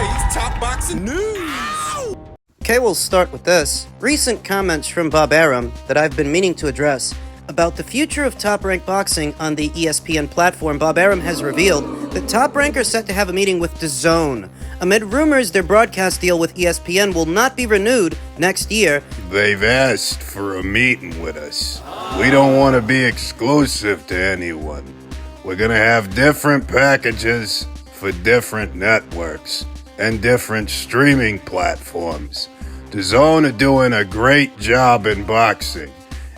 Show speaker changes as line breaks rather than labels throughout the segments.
today's top boxing news.
Okay, we'll start with this. Recent comments from Bob Arum that I've been meaning to address about the future of Top Rank Boxing on the ESPN platform. Bob Arum has revealed that Top Rank are set to have a meeting with DAZN amid rumors their broadcast deal with ESPN will not be renewed next year.
They've asked for a meeting with us. We don't want to be exclusive to anyone. We're gonna have different packages for different networks and different streaming platforms. DAZN are doing a great job in boxing,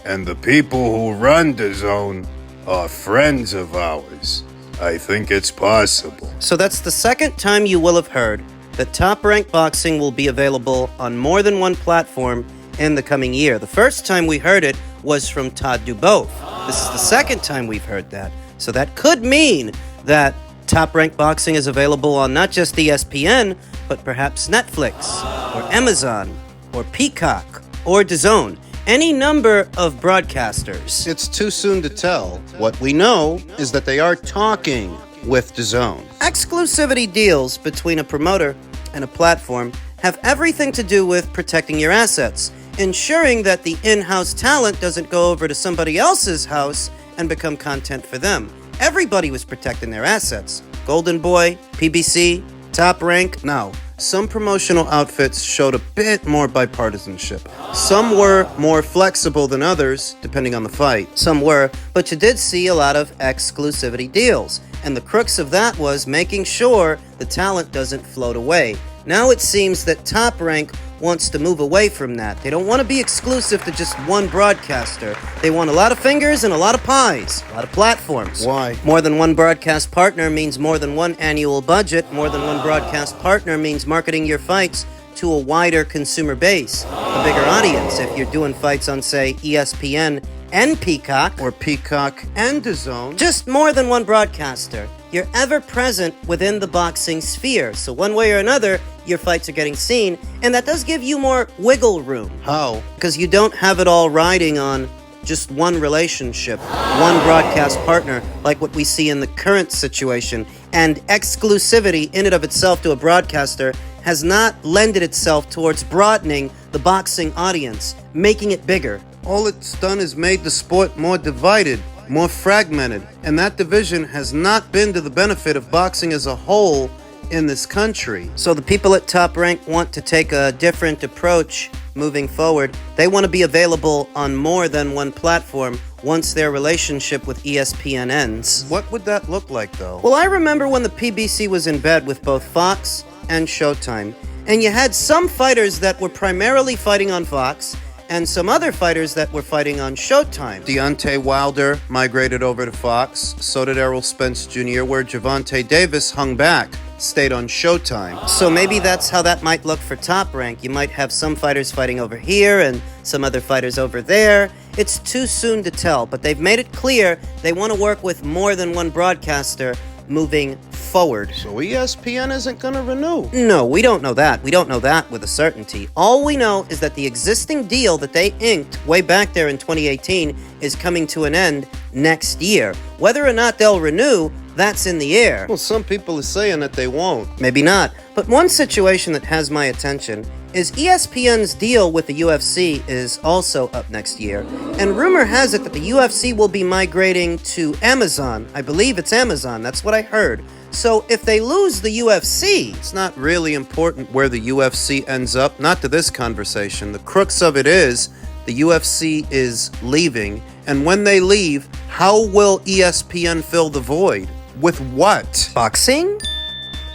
and the people who run DAZN are friends of ours. I think it's possible.
So that's the second time you will have heard that Top Rank Boxing will be available on more than one platform in the coming year. The first time we heard it was from Todd Duboff. This is the second time we've heard that. So that could mean that Top Rank Boxing is available on not just ESPN, but perhaps Netflix, or Amazon, or Peacock, or DAZN. Any number of broadcasters.
It's too soon to tell. What we know is that they are talking with DAZN.
Exclusivity deals between a promoter and a platform have everything to do with protecting your assets, ensuring that the in-house talent doesn't go over to somebody else's house and become content for them. Everybody was protecting their assets. Golden Boy, PBC, Top Rank. Now, some promotional outfits showed a bit more bipartisanship. Some were more flexible than others, depending on the fight. Some were, but you did see a lot of exclusivity deals. And the crux of that was making sure the talent doesn't float away. Now it seems that Top Rank wants to move away from that. They don't want to be exclusive to just one broadcaster. They want a lot of fingers and a lot of pies, a lot of platforms.
Why?
More than one broadcast partner means more than one annual budget. More than one broadcast partner means marketing your fights to a wider consumer base, a bigger audience. If you're doing fights on, say, ESPN and Peacock,
Or Peacock and DAZN.
just more than one broadcaster. You're ever present within the boxing sphere. So one way or another, your fights are getting seen, and that does give you more wiggle room.
How?
Because you don't have it all riding on just one relationship, one broadcast partner, like what we see in the current situation. And exclusivity in and of itself to a broadcaster has not lended itself towards broadening the boxing audience, making it bigger.
All it's done is made the sport more divided, more fragmented, and that division has not been to the benefit of boxing as a whole in this country.
So the people at Top Rank want to take a different approach moving forward. They want to be available on more than one platform once their relationship with ESPN ends.
What would that look like, though?
Well, I remember when the PBC was in bed with both Fox and Showtime, and you had some fighters that were primarily fighting on Fox, and some other fighters that were fighting on Showtime.
Deontay Wilder migrated over to Fox. So did Errol Spence Jr., where Gervonta Davis hung back, stayed on Showtime.
So maybe that's how that might look for Top Rank. You might have some fighters fighting over here and some other fighters over there. It's too soon to tell, but they've made it clear they want to work with more than one broadcaster moving forward.
So ESPN isn't going to renew.
No, we don't know that. We don't know that with a certainty. All we know is that the existing deal that they inked way back there in 2018 is coming to an end next year. Whether or not they'll renew, that's in the air.
Well, some people are saying that they won't.
Maybe not. But one situation that has my attention is ESPN's deal with the UFC is also up next year. And rumor has it that the UFC will be migrating to Amazon. I believe it's Amazon. That's what I heard. So if they lose the UFC,
It's not really important where the UFC ends up, not to this conversation. The crux of it is the UFC is leaving. And when they leave, how will ESPN fill the void? With what?
boxing?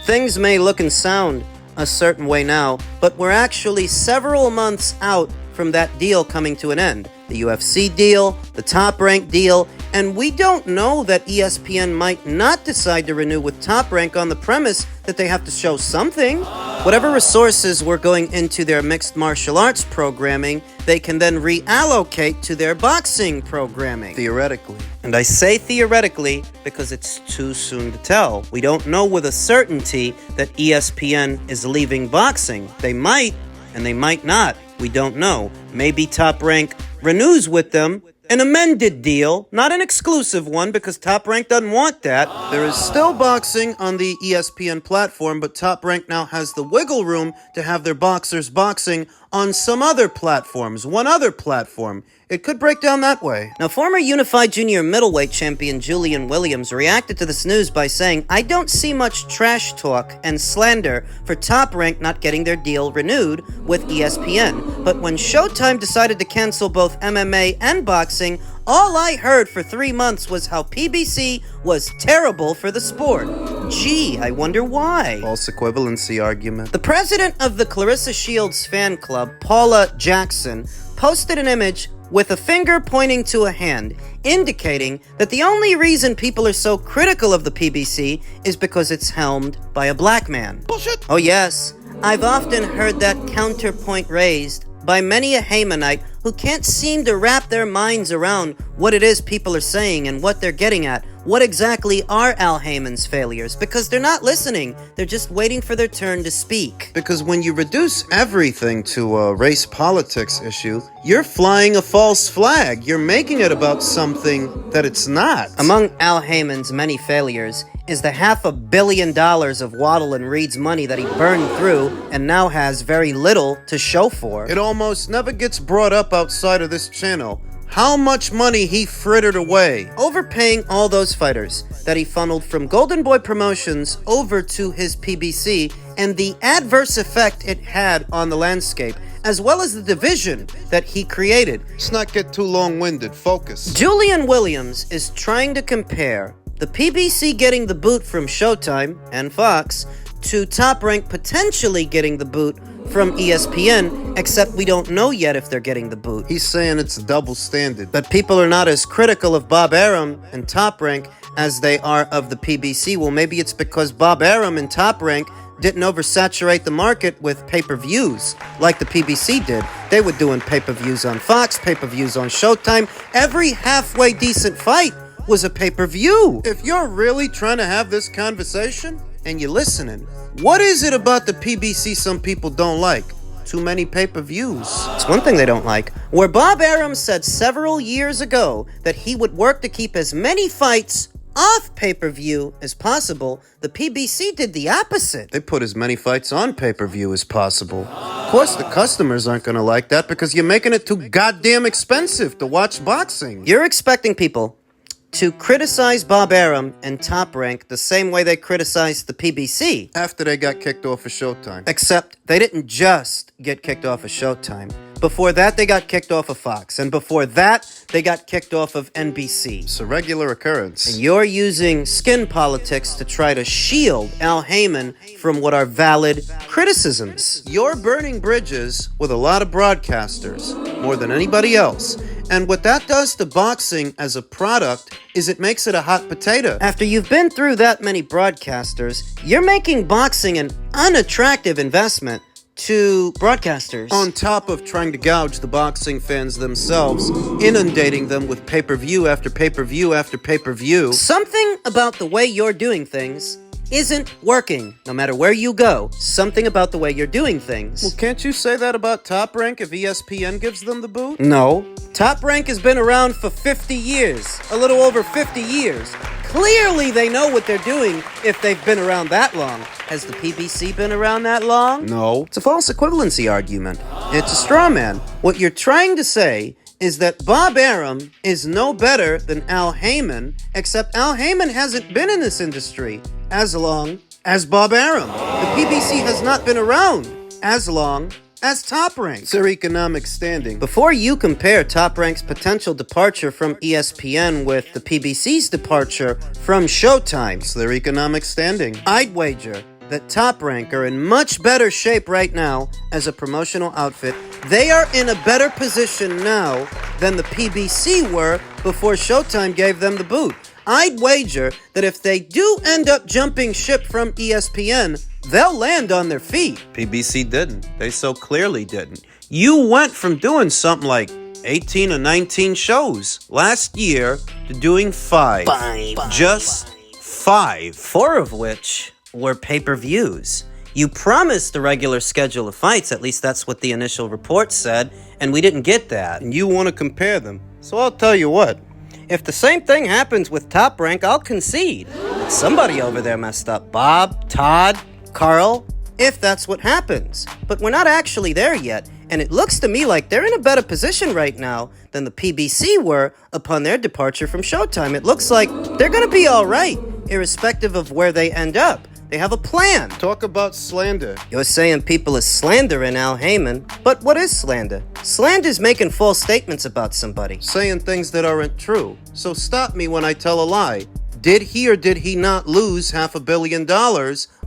Things may look and sound a certain way now, but we're actually several months out from that deal coming to an end. The UFC deal, the Top Rank deal, and we don't know that ESPN might not decide to renew with Top Rank on the premise that they have to show something. Whatever resources were going into their mixed martial arts programming, they can then reallocate to their boxing programming.
Theoretically.
And I say theoretically because it's too soon to tell. We don't know with a certainty that ESPN is leaving boxing. They might, and they might not. We don't know. Maybe Top Rank renews with them, An amended deal, not an exclusive one because Top Rank doesn't want that.
There is still boxing on the ESPN platform, but Top Rank now has the wiggle room to have their boxers boxing on some other platforms, one other platform. It could break down that way.
Now, former unified junior middleweight champion Julian Williams reacted to this news by saying, "I don't see much trash talk and slander for Top Rank not getting their deal renewed with ESPN. But when Showtime decided to cancel both MMA and boxing, all I heard for 3 months was how PBC was terrible for the sport. Gee, I wonder why."
False equivalency argument.
The president of the Clarissa Shields fan club, Paula Jackson, posted an image with a finger pointing to a hand, indicating that the only reason people are so critical of the PBC is because it's helmed by a black man.
Bullshit.
Oh yes, I've often heard that counterpoint raised by many a Heymanite who can't seem to wrap their minds around what it is people are saying and what they're getting at. What exactly are Al Heyman's failures? Because they're not listening. They're just waiting for their turn to speak.
Because when you reduce everything to a race politics issue, you're flying a false flag. You're making it about something that it's not.
Among Al Heyman's many failures is the $500 million of Waddle and Reed's money that he burned through and now has very little to show for.
It almost never gets brought up outside of this channel. How much money he frittered away.
Overpaying all those fighters that he funneled from Golden Boy Promotions over to his PBC and the adverse effect it had on the landscape, as well as the division that he created.
Let's not get too long-winded. Focus.
Julian Williams is trying to compare the PBC getting the boot from Showtime and Fox to Top Rank potentially getting the boot from ESPN, except we don't know yet if they're getting the boot.
He's saying it's a double standard.
But people are not as critical of Bob Arum and Top Rank as they are of the PBC. Well, maybe it's because Bob Arum and Top Rank didn't oversaturate the market with pay-per-views like the PBC did. They were doing pay-per-views on Fox, pay-per-views on Showtime. Every halfway decent fight was a pay-per-view.
If you're really trying to have this conversation and you're listening, what is it about the PBC some people don't like? Too many pay-per-views.
It's one thing they don't like. Where Bob Arum said several years ago that he would work to keep as many fights off pay-per-view as possible, the PBC did the opposite.
They put as many fights on pay-per-view as possible. Of course, the customers aren't going to like that because you're making it too goddamn expensive to watch boxing.
You're expecting people to criticize Bob Arum and Top Rank the same way they criticized the PBC.
After they got kicked off of Showtime.
Except they didn't just get kicked off of Showtime. Before that, they got kicked off of Fox. And before that, they got kicked off of NBC.
It's a regular occurrence.
And you're using skin politics to try to shield Al Heyman from what are valid criticisms.
You're burning bridges with a lot of broadcasters, more than anybody else. And what that does to boxing as a product is it makes it a hot potato.
After you've been through that many broadcasters, you're making boxing an unattractive investment to broadcasters.
On top of trying to gouge the boxing fans themselves, inundating them with pay-per-view after pay-per-view after pay-per-view.
Something about the way you're doing things isn't working. No matter where you go, something about the way you're doing things.
Well, can't you say that about Top Rank if ESPN gives them the boot?
No. Top Rank has been around for 50 years. A little over 50 years. Clearly they know what they're doing if they've been around that long. Has the PBC been around that long?
No.
It's a false equivalency argument. It's a straw man. What you're trying to say is that Bob Arum is no better than Al Heyman, except Al Heyman hasn't been in this industry as long as Bob Arum. The PBC has not been around as long as Top Rank.
It's their economic standing.
Before you compare Top Rank's potential departure from ESPN with the PBC's departure from Showtime,
It's their economic standing.
I'd wager that Top Rank are in much better shape right now as a promotional outfit. They are in a better position now than the PBC were before Showtime gave them the boot. I'd wager that if they do end up jumping ship from ESPN, they'll land on their feet.
PBC didn't. They so clearly didn't. You went from doing something like 18 or 19 shows last year to doing 5. Just 5.
4 of which were pay-per-views. You promised a regular schedule of fights, at least that's what the initial report said, and we didn't get that.
And you want to compare them.
So I'll tell you what. If the same thing happens with Top Rank, I'll concede. Somebody over there messed up. Bob, Todd, Carl, if that's what happens. But we're not actually there yet, and it looks to me like they're in a better position right now than the PBC were upon their departure from Showtime. It looks like they're gonna be alright, irrespective of where they end up. They have a plan.
Talk about slander.
You're saying people is slandering Al Heyman, but what is slander? Slander's making false statements about somebody.
Saying things that aren't true. So stop me when I tell a lie. Did he or did he not lose $500 million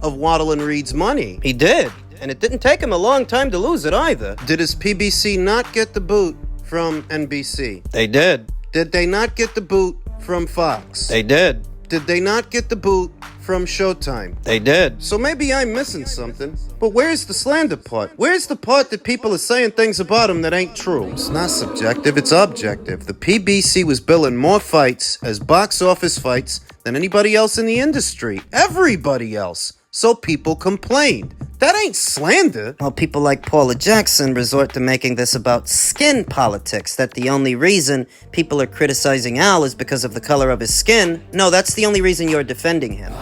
of Waddle and Reed's money?
He did, and it didn't take him a long time to lose it either.
Did his PBC not get the boot from NBC?
They did.
Did they not get the boot from Fox?
They did.
Did they not get the boot from Showtime?
They did.
So maybe I'm missing something, but where's the slander part? Where's the part that people are saying things about him that ain't true? It's not subjective, it's objective. The PBC was billing more fights as box office fights than anybody else in the industry. Everybody else. So people complained. That ain't slander.
Well, people like Paula Jackson resort to making this about skin politics, that the only reason people are criticizing Al is because of the color of his skin. No, that's the only reason you're defending him.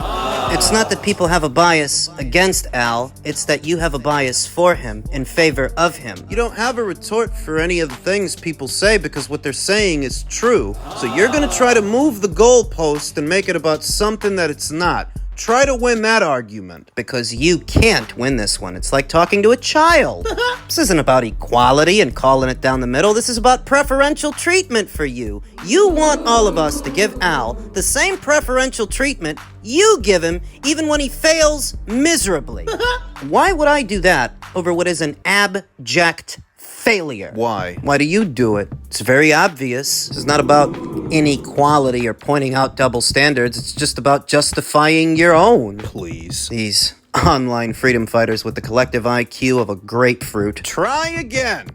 It's not that people have a bias against Al, it's that you have a bias for him, in favor of him.
You don't have a retort for any of the things people say because what they're saying is true. So you're gonna try to move the goalpost and make it about something that it's not. Try to win that argument.
Because you can't win this one. It's like talking to a child. This isn't about equality and calling it down the middle. This is about preferential treatment for you. You want all of us to give Al the same preferential treatment you give him even when he fails miserably. Why would I do that over what is an abject failure?
Why?
Why do you do it? It's very obvious. This is not about inequality or pointing out double standards. It's just about justifying your own.
Please.
These online freedom fighters with the collective IQ of a grapefruit.
Try again.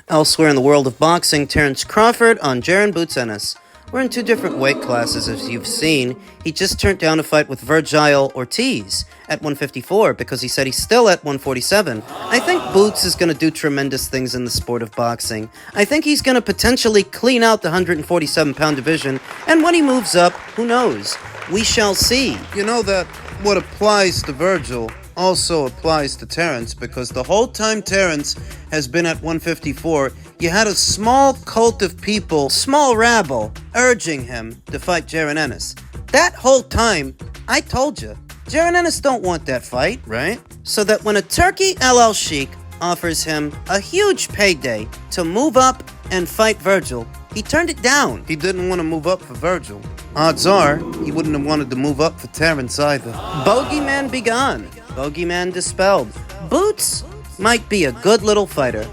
Elsewhere in the world of boxing, Terence Crawford on Jaron Boots Ennis. We're in two different weight classes, as you've seen. He just turned down a fight with Virgil Ortiz at 154 because he said he's still at 147. I think Boots is going to do tremendous things in the sport of boxing. I think he's going to potentially clean out the 147-pound division, and when he moves up, who knows? We shall see.
You know that what applies to Virgil also applies to Terence, because the whole time Terence has been at 154, you had a small cult of people, small rabble, urging him to fight Jaron Ennis. That whole time, I told you, Jaron Ennis don't want that fight, right? So that when a Turkey LL Sheik offers him a huge payday to move up and fight Virgil, he turned it down. He didn't want to move up for Virgil. Odds are, he wouldn't have wanted to move up for Terence either.
Bogeyman be gone. Bogeyman dispelled. Boots might be a good little fighter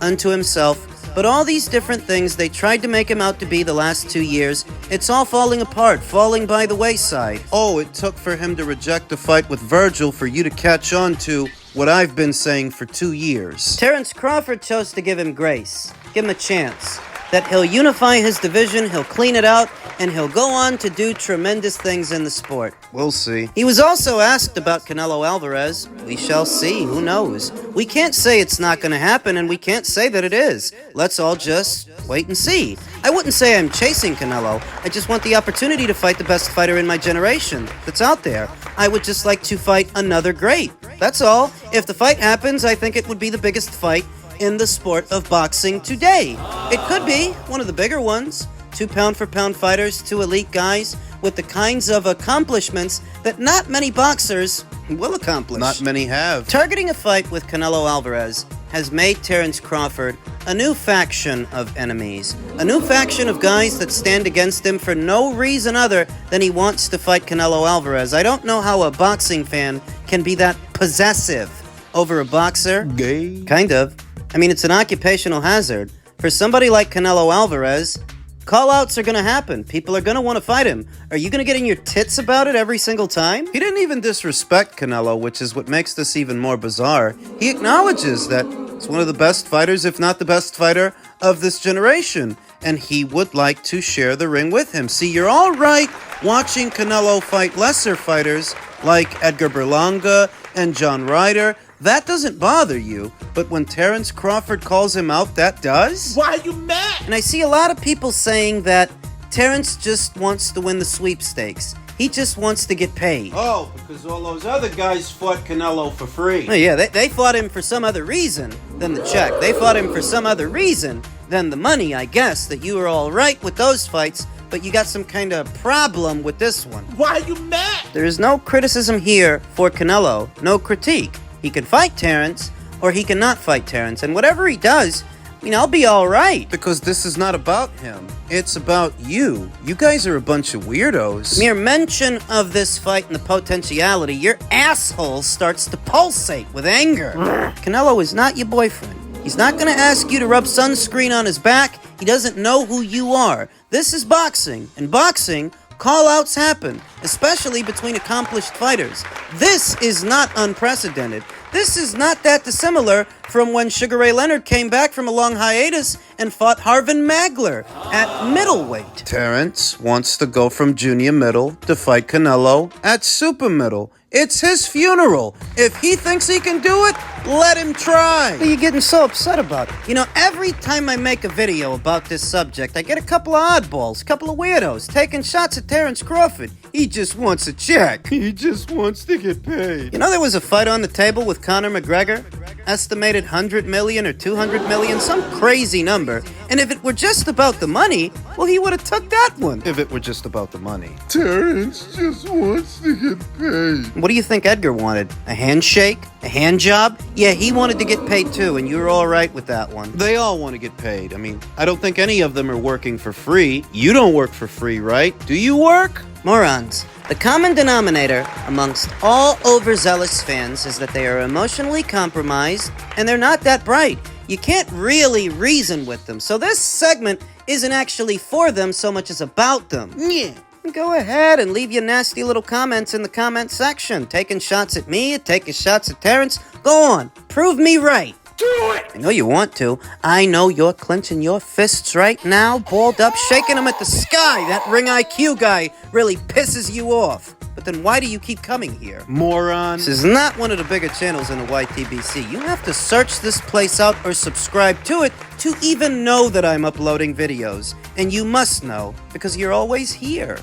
unto himself, but all these different things they tried to make him out to be the last 2 years, it's all falling apart, falling by the wayside.
Oh, it took for him to reject a fight with Virgil for you to catch on to what I've been saying for 2 years.
Terence Crawford chose to give him grace, give him a chance. That he'll unify his division, he'll clean it out, and he'll go on to do tremendous things in the sport.
We'll see.
He was also asked about Canelo Alvarez. We shall see. Who knows? We can't say it's not going to happen, and we can't say that it is. Let's all just wait and see. I wouldn't say I'm chasing Canelo. I just want the opportunity to fight the best fighter in my generation that's out there. I would just like to fight another great. That's all. If the fight happens, I think it would be the biggest fight in the sport of boxing today. It could be one of the bigger ones. 2 pound-for-pound fighters, 2 elite guys with the kinds of accomplishments that not many boxers will accomplish.
Not many have.
Targeting a fight with Canelo Alvarez has made Terence Crawford a new faction of enemies. A new faction of guys that stand against him for no reason other than he wants to fight Canelo Alvarez. I don't know how a boxing fan can be that possessive over a boxer.
Gay.
Kind of. I mean, it's an occupational hazard. For somebody like Canelo Alvarez, call-outs are going to happen. People are going to want to fight him. Are you going to get in your tits about it every single time?
He didn't even disrespect Canelo, which is what makes this even more bizarre. He acknowledges that he's one of the best fighters, if not the best fighter, of this generation. And he would like to share the ring with him. See, you're all right watching Canelo fight lesser fighters like Edgar Berlanga and John Ryder, that doesn't bother you, but when Terence Crawford calls him out, that does?
Why are you mad?
And I see a lot of people saying that Terence just wants to win the sweepstakes. He just wants to get paid.
Oh, because all those other guys fought Canelo for free.
Oh, yeah, they fought him for some other reason than the check. They fought him for some other reason than the money, I guess, that you were all right with those fights, but you got some kind of problem with this one.
Why are you mad?
There is no criticism here for Canelo, no critique. He can fight Terence, or he cannot fight Terence, and whatever he does, I'll be all right.
Because this is not about him. It's about you. You guys are a bunch of weirdos.
Mere mention of this fight and the potentiality, your asshole starts to pulsate with anger. Canelo is not your boyfriend. He's not going to ask you to rub sunscreen on his back. He doesn't know who you are. This is boxing. In boxing, call-outs happen, especially between accomplished fighters. This is not unprecedented. This is not that dissimilar from when Sugar Ray Leonard came back from a long hiatus and fought Harvin Magler at middleweight.
Terence wants to go from junior middle to fight Canelo at super middle. It's his funeral. If he thinks he can do it, let him try.
What are you getting so upset about? Every time I make a video about this subject, I get a couple of oddballs, a couple of weirdos taking shots at Terence Crawford. He just wants a check.
He just wants to get paid.
There was a fight on the table with Conor McGregor, estimated 100 million or 200 million, some crazy number. And if it were just about the money, well, he would have took that one.
If it were just about the money.
Terence just wants to get paid.
What do you think Edgar wanted? A handshake? A hand job? Yeah, he wanted to get paid too, and you were all right with that one.
They all want to get paid. I don't think any of them are working for free. You don't work for free, right? Do you work?
Morons. The common denominator amongst all overzealous fans is that they are emotionally compromised and they're not that bright. You can't really reason with them, so this segment isn't actually for them so much as about them. Yeah. Go ahead and leave your nasty little comments in the comment section. Taking shots at me, taking shots at Terence. Go on, prove me right.
Do it!
I know you want to. I know you're clenching your fists right now, balled up, shaking them at the sky. That Ring IQ guy really pisses you off. But then why do you keep coming here?
Moron.
This is not one of the bigger channels in the YTBC. You have to search this place out or subscribe to it to even know that I'm uploading videos. And you must know, because you're always here.